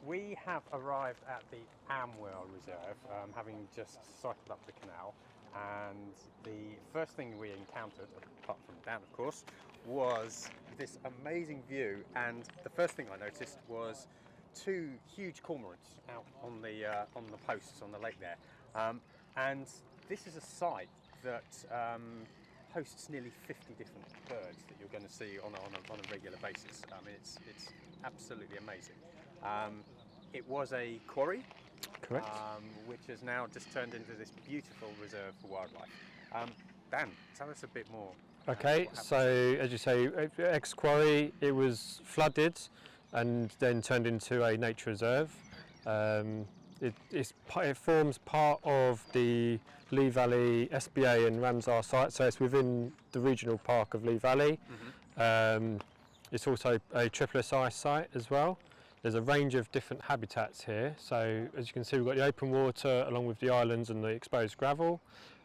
We have arrived at the Amwell Reserve, having just cycled up the canal, and the first thing we encountered, apart from Dan of course, was this amazing view. And the first thing I noticed was two huge cormorants out on the posts on the lake there, and this is a site that hosts nearly 50 different birds that you're going to see on a regular basis. I mean, it's absolutely amazing. It was a quarry, Correct. which has now just turned into this beautiful reserve for wildlife. Dan, tell us a bit more. Okay, so as you say, ex-quarry, it was flooded and then turned into a nature reserve. It forms part of the Lee Valley SBA and Ramsar site, so it's within the regional park of Lee Valley. It's also a SSSI site as well. There's a range of different habitats here, so as you can see we've got the open water along with the islands and the exposed gravel.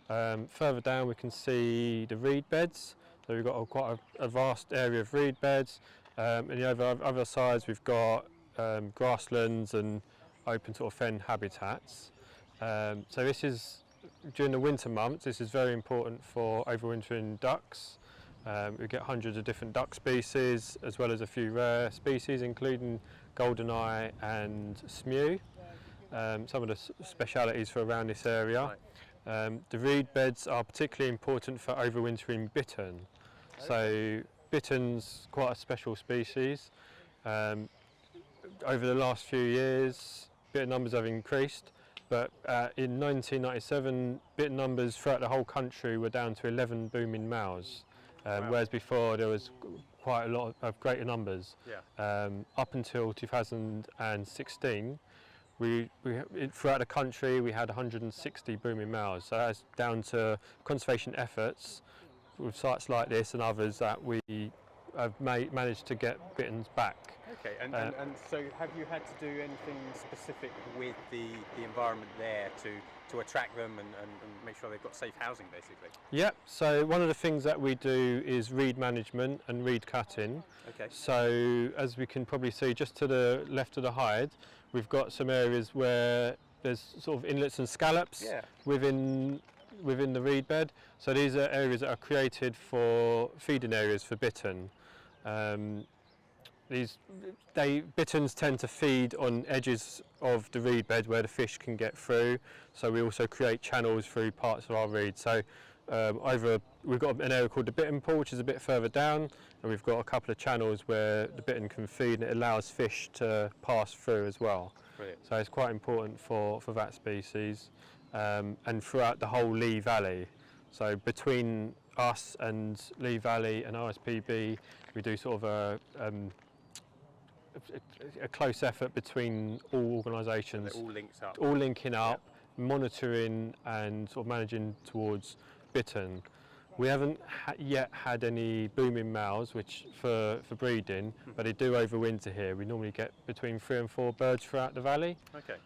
Further down we can see the reed beds, so we've got quite a vast area of reed beds. And the other sides we've got grasslands and open sort of fen habitats. So this is, during the winter months, this is very important for overwintering ducks. We get hundreds of different duck species, as well as a few rare species, including goldeneye and smew. Some of the specialities for around this area. The reed beds are particularly important for overwintering bittern. So bittern's quite a special species. Over the last few years, bittern numbers have increased, but in 1997, bittern numbers throughout the whole country were down to 11 booming males. Wow. Whereas before there was quite a lot of greater numbers. Up until 2016, throughout the country we had 160 booming males. So that's down to conservation efforts with sites like this and others that we have managed to get bitterns back. Okay, and so have you had to do anything specific with the environment there to attract them and make sure they've got safe housing, basically? Yep, so one of the things that we do is reed management and reed cutting. Okay. So as we can probably see just to the left of the hide, we've got some areas where there's sort of inlets and scallops within the reed bed. So these are areas that are created for feeding areas for bittern. Bitterns tend to feed on edges of the reed bed where the fish can get through, so we also create channels through parts of our reed. So we've got an area called the bittern pool, which is a bit further down, and we've got a couple of channels where the bittern can feed, and it allows fish to pass through as well. Brilliant. So it's quite important for that species, and throughout the whole Lee Valley. So between us and Lee Valley and RSPB, we do sort of a close effort between all organisations. They're all linked up. All linking up, monitoring and sort of managing towards bittern. We haven't yet had any booming males which for breeding, but they do overwinter here. We normally get between 3 and 4 birds throughout the valley. Okay.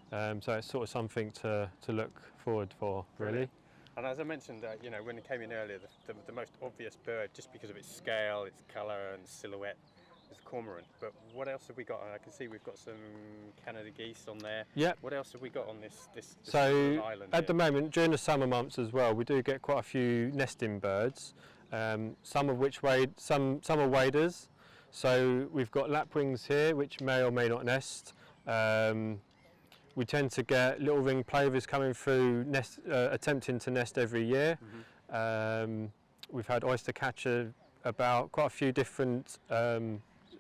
So it's sort of something to look forward for, really. And as I mentioned, when it came in earlier, the most obvious bird, just because of its scale, its colour and silhouette, is the cormorant. But what else have we got? I can see we've got some Canada geese on there. Yep. What else have we got on this island? At the moment, during the summer months as well, we do get quite a few nesting birds. Some of which some are waders. So we've got lapwings here, which may or may not nest. We tend to get little ring plovers coming through, attempting to nest every year. We've had oyster catcher, about quite a few different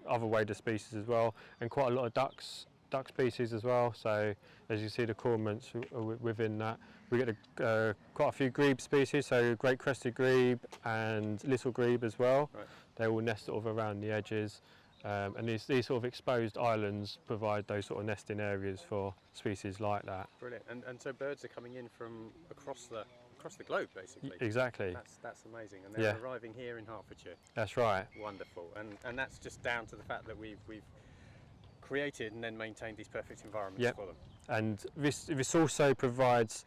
other wader species as well, and quite a lot of duck species as well. So as you see, the cormorants are within that. We get quite a few grebe species, so great crested grebe and little grebe as well. Right. They all nest sort of around the edges. And these sort of exposed islands provide those sort of nesting areas for species like that. Brilliant. And so birds are coming in from across the globe, basically. Exactly. That's amazing. And they're arriving here in Hertfordshire. That's right. Wonderful. And that's just down to the fact that we've created and then maintained these perfect environments for them. And this also provides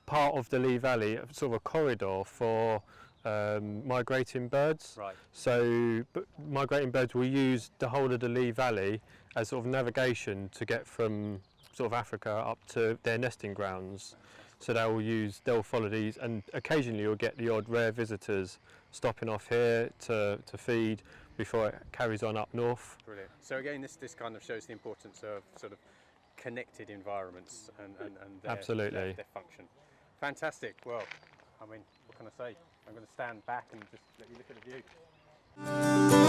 part of the Lee Valley, sort of a corridor for migrating birds. Right. So migrating birds will use the whole of the Lee Valley as sort of navigation to get from sort of Africa up to their nesting grounds. So they'll follow these, and occasionally you'll get the odd rare visitors stopping off here to feed before it carries on up north. Brilliant. So again, this kind of shows the importance of sort of connected environments and Absolutely. their function. Fantastic. Well, I mean, what can I say? I'm going to stand back and just let you look at the view.